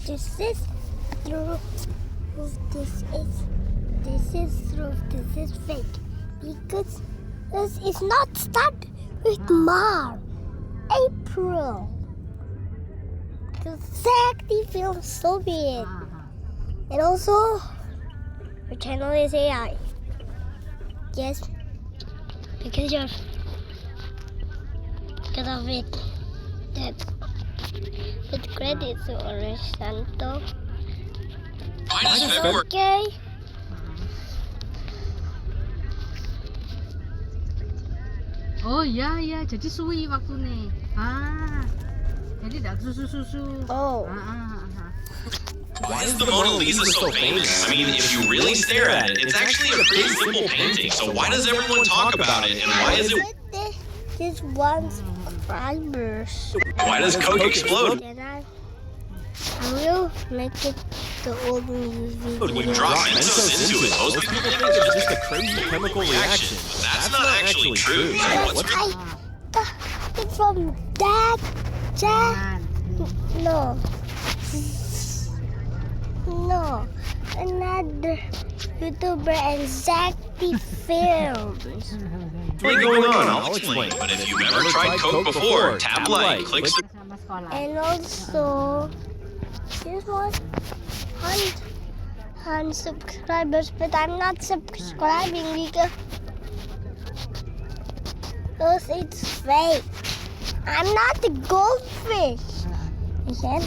This is true. This is true. This is fake. Because this is not start with March, April. Exactly feels Soviet. And also, your channel is AI. Yes, because of it. That with credit to Orange Santo. Okay. Oh iya iya, jadi suwi waktu nih. Jadi tidak susu. Oh. Why is the Mona Lisa so famous? I mean, if you really stare at it, it's actually a pretty simple painting. So why does everyone talk about it, and why is it? This one subscribers. Why does Coke explode? Then I will make it the old movie. When you drop Mentos into it, most people think it's just a crazy chemical reaction, but that's not actually true. So what's I got it from Jack. No. Another YouTuber and Zachty Films. What's really going on? I'll explain. But if you've ever tried Coke before, tap like, click And also, this was 100 subscribers, but I'm not subscribing because it's fake. I'm not a goldfish. Again.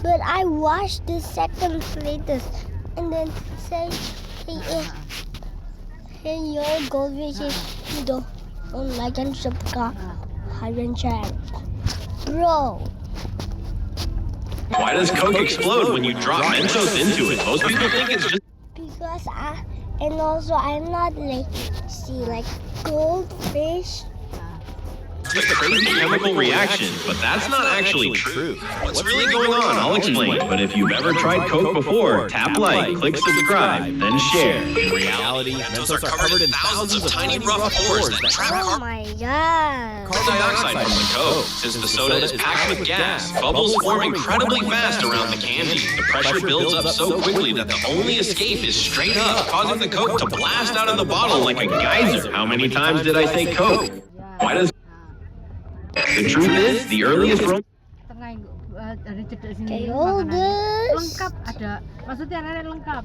But I watched the second latest and then say, hey, your goldfish is you don't like and subscribe and share. Bro. Why does Coke explode when you drop Mentos into it? Most people think it's just Because I'm not lazy like goldfish. a crazy chemical reaction, but that's not actually true. What's really going on? I'll explain. But if you've ever tried Coke before, tap like, click subscribe, then share. In reality, Mentos are covered in thousands of tiny rough pores that trap Oh my god. carbon dioxide from the Coke. Since the soda is packed with gas, bubbles form incredibly fast around the candy. The pressure builds up so quickly that the only escape is straight up, causing the Coke to blast out of the bottle like a geyser. How many times did I say Coke? Why does the truth is, the earliest Roman Dari cedek sini Kayak makanannya oldest. lengkap ada. Maksudnya ada lengkap.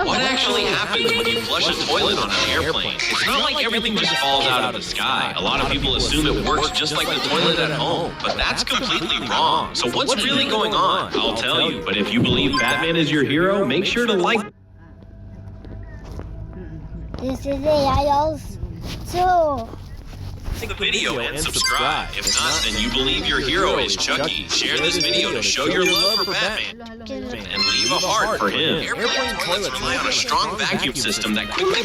What actually happens when you flush a toilet on an airplane? It's not like everything just falls out of the sky. A lot of people assume it works just like the toilet at home, but that's completely wrong. So what's really going on? I'll tell you, but if you believe Batman is your hero, make sure to like This is AI also. the video and subscribe. If not, then you believe your hero is Chucky. Share this video to show your love for Batman and leave a heart for him. Airplane toilets rely on a strong vacuum system that quickly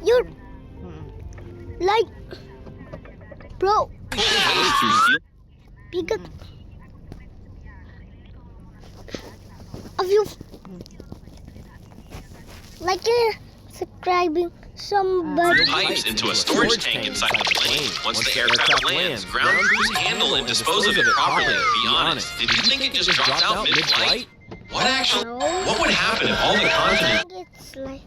You're like, bro, goes through steel. because of you, like you're subscribing somebody. Pipes into a storage tank inside the plane. Once the aircraft lands, ground crews handle and dispose of it properly. Be honest, did you think it just dropped out mid-flight? What actually? What would happen if all the continents? It's like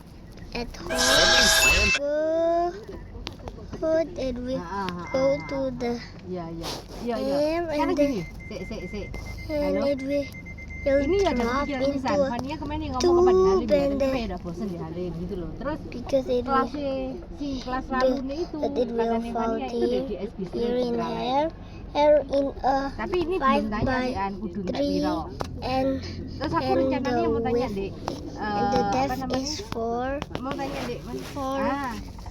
at home. Put it we go to the Iya. air Sekarang and then gini, sik. and Halo? it will Ini ada drop pikiran pisan. into Fania kemarin ngomong apa di Halim ya, tube tapi udah bosen di Halim gitu loh. Terus because it will kelas lalunya itu but it will katanya fall Fania itu udah di here SBC in Instagram. air in a Tapi ini 5 belum tanya by sih An, kudu enggak 3 piro. and Terus aku and rencananya the mau tanya width Dek, and the apa depth namanya? is 4 Mau tanya Dek, Mas. for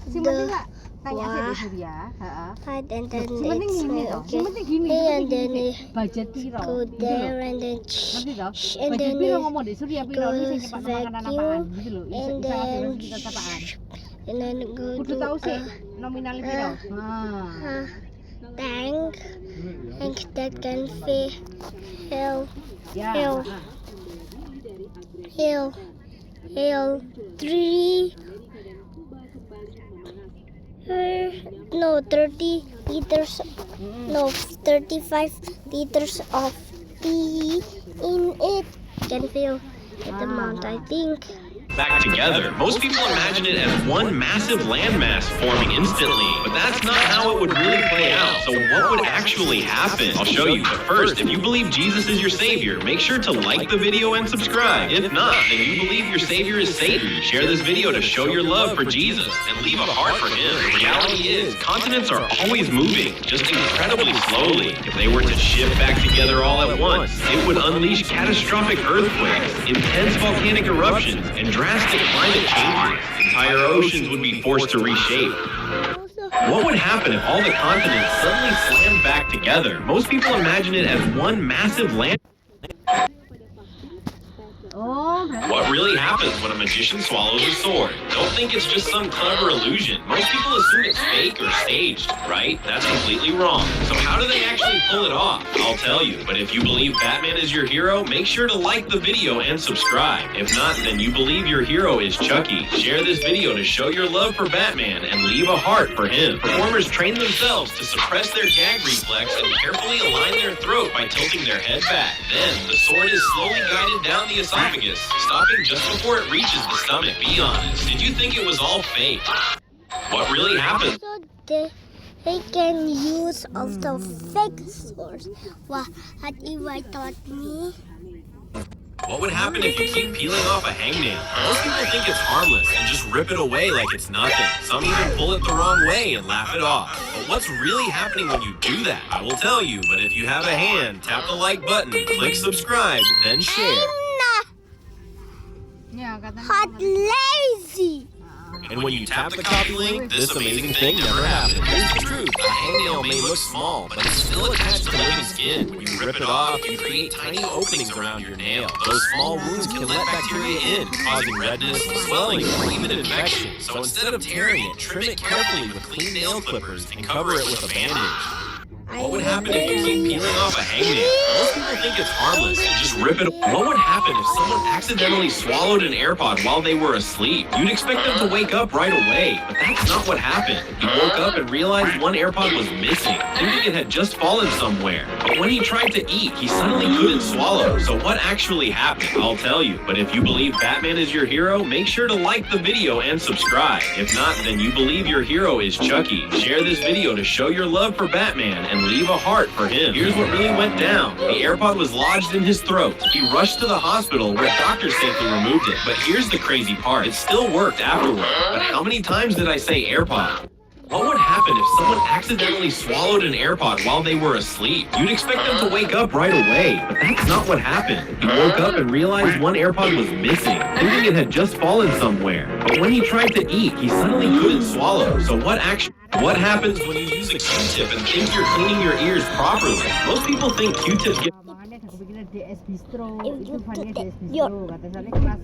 Si the penting nggak tanya sih wah. Dek Surya, heeh. height and then Si penting it's gini toh, si okay. penting gini, Hey, si and penting then gini. it Budget piro? go Gitu loh. there and then Ngerti toh? and Budget then piro it ngomong Dek Surya piro ini sing goes nyepak makanan apaan vacuum gitu loh. and Bisa ngasih then kita apaan. and then go Kudu to tahu sih a nominalnya piro. tank and that can fill Ya. Hill. Hill 3 no 30 liters no 35 liters of be in it. Can feel the amount, I think. Back together. Most people imagine it as one massive landmass forming instantly, but that's not how it would really play out. So what would actually happen? I'll show you. But first, if you believe Jesus is your savior, make sure to like the video and subscribe. If not, then you believe your savior is Satan. Share this video to show your love for Jesus and leave a heart for him. The reality is, continents are always moving, just incredibly slowly. If they were to shift back together all at once, it would unleash catastrophic earthquakes, intense volcanic eruptions, and drastic climate changes. Entire oceans would be forced to reshape. What would happen if all the continents suddenly slammed back together? Most people imagine it as one massive land. Oh, berarti What really happens when a magician swallows a sword? Don't think it's just some clever illusion. Most people assume it's fake or staged, right? That's completely wrong. So how do they actually pull it off? I'll tell you. But if you believe Batman is your hero, make sure to like the video and subscribe. If not, then you believe your hero is Chucky. Share this video to show your love for Batman and leave a heart for him. Performers train themselves to suppress their gag reflex and carefully align their throat by tilting their head back. Then, the sword is slowly guided down the esophagus, stopping just before it reaches the stomach. Be honest, did you think it was all fake? What really happened? So they can use of the fake source. What Eva taught me. What would happen if you keep peeling off a hangnail? Most people think it's harmless and just rip it away like it's nothing. Some even pull it the wrong way and laugh it off. But what's really happening when you do that? I will tell you, but if you have a hand, tap the like button, click subscribe, then share. ya katanya. Hot lazy. And when you tap the copy link, this amazing thing never happened. Here's the truth. A hangnail may look small, but it's still attached to living skin. When you rip it off, you create tiny openings around your nail. Those small wounds can let bacteria in, causing redness, swelling, or even infection. So instead of tearing it, trim it carefully with clean nail clippers and cover it with a bandage. What would happen if you keep peeling off a hangnail? Most people think it's harmless and just rip it. What would happen if someone accidentally swallowed an AirPod while they were asleep? You'd expect them to wake up right away, but that's not what happened. He woke up and realized one AirPod was missing, thinking it had just fallen somewhere. But when he tried to eat, he suddenly couldn't swallow. So what actually happened? I'll tell you. But if you believe Batman is your hero, make sure to like the video and subscribe. If not, then you believe your hero is Chucky. Share this video to show your love for Batman and leave a heart for him. Here's what really went down. The AirPod was lodged in his throat. He rushed to the hospital where doctors safely removed it. But here's the crazy part. It still worked afterward. But how many times did I say AirPod? What would happen if someone accidentally swallowed an AirPod while they were asleep? You'd expect them to wake up right away, but that's not what happened. He woke up and realized one AirPod was missing, thinking it had just fallen somewhere. But when he tried to eat, he suddenly couldn't swallow. So what happens when you use a Q-tip and think you're cleaning your ears properly? Most people think Q-tips get Makanya aku pikirnya DS Bistro itu If fannya you DS do- Bistro kata soalnya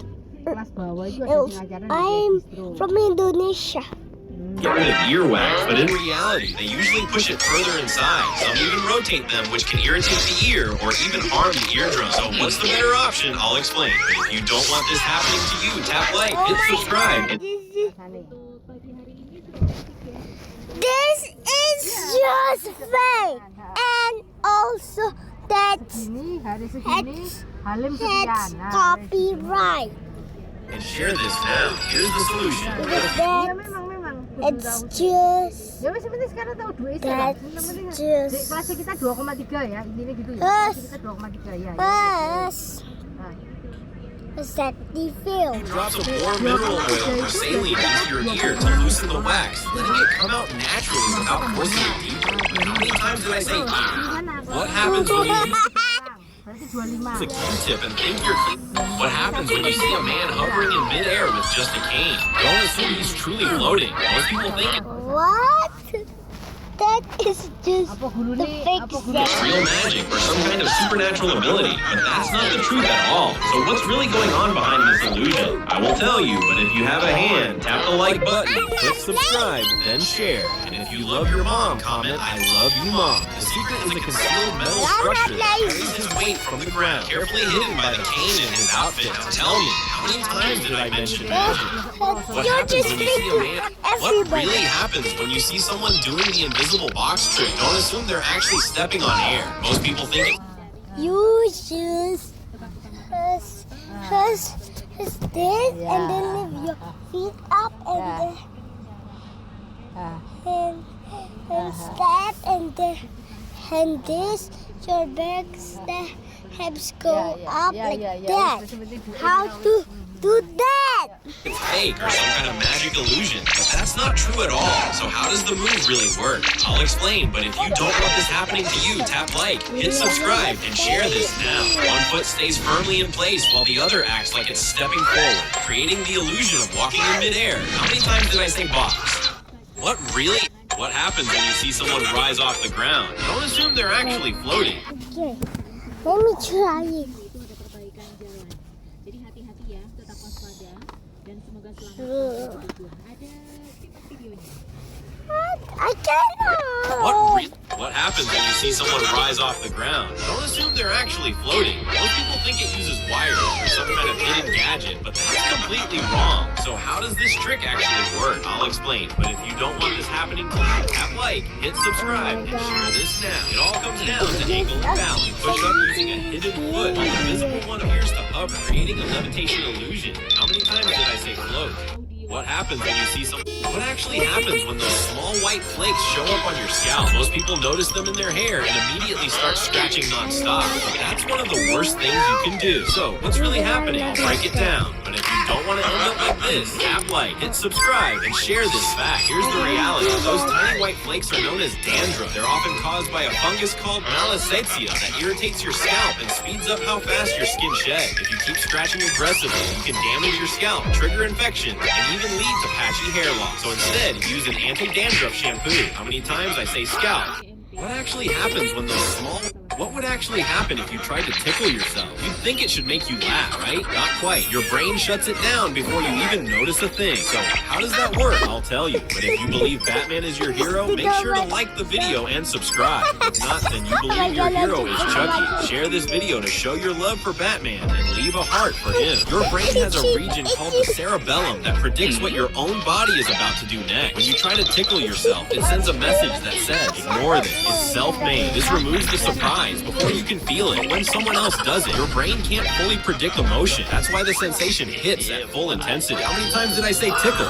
kelas bawah itu ada pengajaran di I'm DS Bistro. from Indonesia. get rid of earwax, but in reality, they usually push it further inside. Some even rotate them, which can irritate the ear or even harm the eardrum. So what's the better option? I'll explain. But if you don't want this happening to you, tap like, hit subscribe, and This is just fake. And also that's Ini hari segini Halim sekian. that's Nah, copyright. share this now. Here's the solution. Because Ya that memang it's just ya wes penting sekarang tahu dua itu That's just- kelasnya kita 2,3 ya intinya gitu ya Yes. kelasnya kita 2,3 ya us. Nah, Is that the film? Drops of warm mineral oil or saline into your ear to loosen the wax, letting it come out naturally without forcing it deeper. How many times did I say ear? What happens when you use berarti 25 a Q-tip and think you're clean? What happens when you see a man hovering in midair with just a cane? Don't assume he's truly floating. Most people think What? That is just apa guru the nih fake apa guru it's real magic or some kind of supernatural ability, but that's not the truth at all. So what's really going on behind this illusion? I will tell you, but if you have a hand, tap the like button, click subscribe, then share. And if you love your mom, comment, I love you, Mom. The secret is a concealed metal structure that carries his weight from the ground, carefully hidden by the cane in his outfit. Now tell me, how many times did I mention magic? What You're happens just when you see a faking man? What everybody. really happens when you see someone doing the invisible box trick? Don't assume they're actually stepping on air. Most people think Use It's this, and then lift your feet up, and then step, and this. Your legs, the hips go up like that. How to do that? It's fake or some kind of magic illusion, but that's not true at all. So how does the move really work? I'll explain, but if you don't want this happening to you, tap like, hit subscribe, and share this now. One foot stays firmly in place while the other acts like it's stepping forward, creating the illusion of walking in midair. How many times did I say box? What really? What happens when you see someone rise off the ground? Don't assume they're actually floating. Okay, let me try it. Jadi hati-hati ya, tetap waspada dan semoga selamat. Ada simak videonya. I cannot. What happens when you see someone rise off the ground? Don't assume they're actually floating. Most people think it uses wires or some kind of hidden gadget, but that's completely wrong. So how does this trick actually work? I'll explain, but if you don't want this happening to you, tap like, hit subscribe, and share this now. It all comes down to angle and balance. Push up using a hidden foot while the visible one appears to hover, creating a levitation illusion. How many times did I say float? What happens when you see some? What actually happens when those small white flakes show up on your scalp? Most people notice them in their hair and immediately start scratching nonstop. But that's one of the worst things you can do. So what's really happening? I'll break it down. But if you don't want to end up like this, tap like, hit subscribe, and share this fact. Here's the reality. Those tiny white flakes are known as dandruff. They're often caused by a fungus called Malassezia that irritates your scalp and speeds up how fast your skin sheds. If you keep scratching aggressively, you can damage your scalp, trigger infection, and even lead to patchy hair loss. So instead, use an anti-dandruff shampoo. How many times I say scalp? What actually happens when those small... What would actually happen if you tried to tickle yourself? You'd think it should make you laugh, right? Not quite. Your brain shuts it down before you even notice a thing. So how does that work? I'll tell you. But if you believe Batman is your hero, make sure to like the video and subscribe. If not, then you believe your hero is Chucky. Share this video to show your love for Batman and leave a heart for him. Your brain has a region called the cerebellum that predicts what your own body is about to do next. When you try to tickle yourself, it sends a message that says, ignore this. It's self-made. This removes the surprise before you can feel it. When someone else does it, your brain can't fully predict emotion. That's why the sensation hits at full intensity. How many times did I say tickle?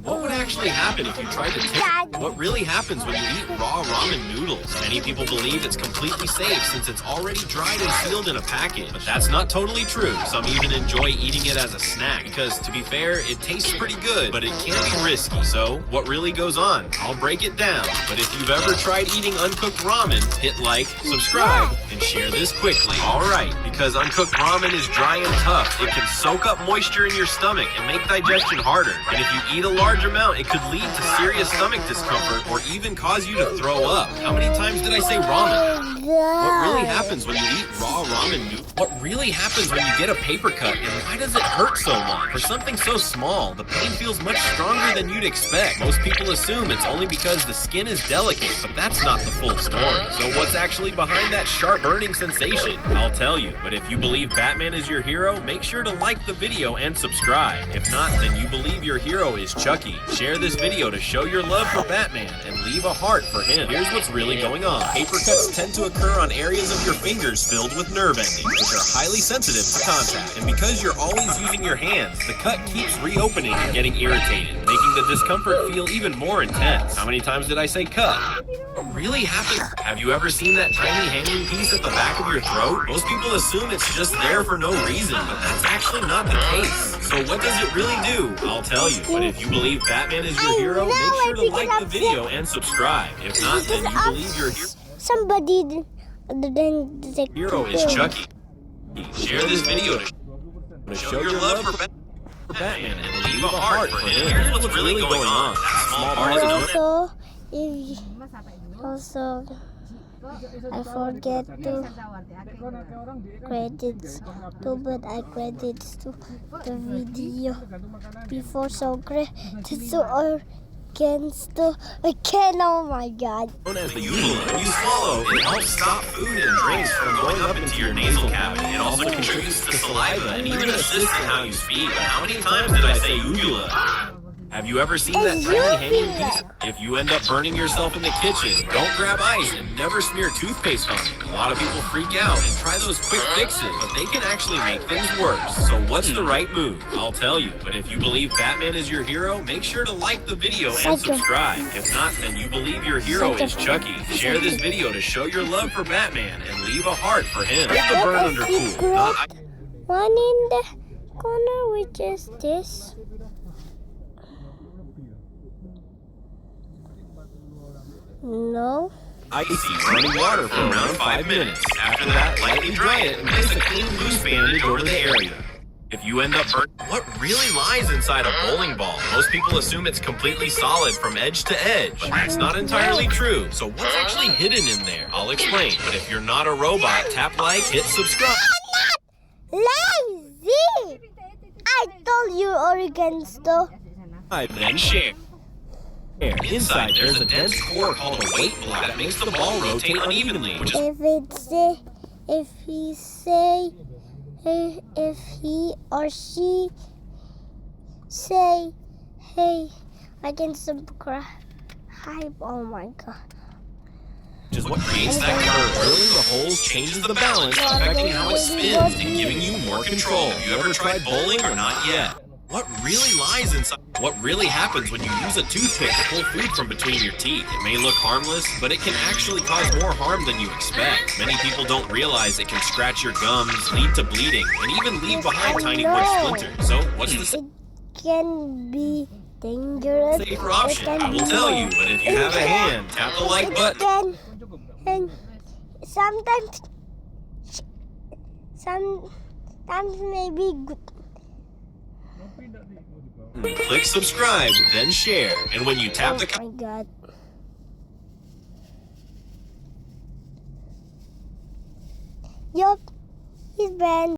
What would actually happen if you tried to tickle? What really happens when you eat raw ramen noodles? Many people believe it's completely safe since it's already dried and sealed in a packet. But that's not totally true. Some even enjoy eating it as a snack because, to be fair, it tastes pretty good, but it can be risky. So, what really goes on? I'll break it down. But if you've ever tried eating uncooked ramen, hit like, subscribe, and share this quickly. Alright, because uncooked ramen is dry and tough, it can soak up moisture in your stomach and make digestion harder. And if you eat a large amount, it could lead to serious stomach discomfort or even cause you to throw up. How many times did I say ramen? What really happens when you eat raw ramen noodles? What really happens when you get a paper cut, and why does it hurt so much? For something so small, the pain feels much stronger than you'd expect. Most people assume it's only because the skin is delicate, but that's not the full story. So what's actually behind that sharp burning sensation? I'll tell you, but if you believe Batman is your hero, make sure to like the video and subscribe. If not, then you believe your hero is Chucky. Share this video to show your love for Batman and leave a heart for him. Here's what's really going on. Paper cuts tend to occur on areas of your fingers filled with nerve endings, which are highly sensitive to contact. And because you're always using your hands, the cut keeps reopening and getting irritated, making the discomfort feel even more intense. How many times did I say cut? What really happens? Have you ever seen that tiny hanging piece at the back of your throat? Most people assume it's just there for no reason, but that's actually not the case. So what does it really do? I'll tell you. But if you believe Batman is your hero, make sure to like the video and subscribe. If not, then you believe your Somebody then the hero is Chucky. Share this video to show your love for Batman and leave a heart for him. Here's what's really going on. That small part is known as... Also, I forget to credits to, but I credits to the video before, so credits to against the again. Oh my God! Known as the uvula. When you swallow, it helps stop food and drinks from going up into your nasal cavity. It also contributes to saliva and even assists in how you speak. But how many times did I say uvula? Have you ever seen that It's tiny your hanging feeling. piece? If you end up burning yourself in the kitchen, don't grab ice and never smear toothpaste on it. A lot of people freak out and try those quick fixes, but they can actually make things worse. So what's the right move? I'll tell you, but if you believe Batman is your hero, make sure to like the video and Second. subscribe. If not, then you believe your hero is Chucky. Share this video to show your love for Batman and leave a heart for him. Put the burn under cool. Not One in the corner, which is this. No. icy running water for around 5 minutes. After that, lightly dry it and place a clean loose bandage over the area. If you end up burnt, what really lies inside a bowling ball? Most people assume it's completely solid from edge to edge. That's not entirely true. So what's actually hidden in there? I'll explain. But if you're not a robot, tap like, hit subscribe. Lazy! I told you Oregon store. Then share. Inside, there's a dense core called a weight block that makes the ball rotate unevenly, which is If he or she say, hey, I can subscribe. Oh my god. what creates that curve. Drilling the holes changes the balance, affecting how it spins and giving you more control. Have you ever tried bowling or not yet? What really lies inside? What really happens when you use a toothpick to pull food from between your teeth? It may look harmless, but it can actually cause more harm than you expect. Many people don't realize it can scratch your gums, lead to bleeding, and even leave behind tiny wood splinters. So, what's the It can be dangerous. safer option? I will tell you, but if you have a hand, tap the like button. And sometimes maybe good. Click subscribe, then share. And when you tap the Oh my god. Yup, he's banned.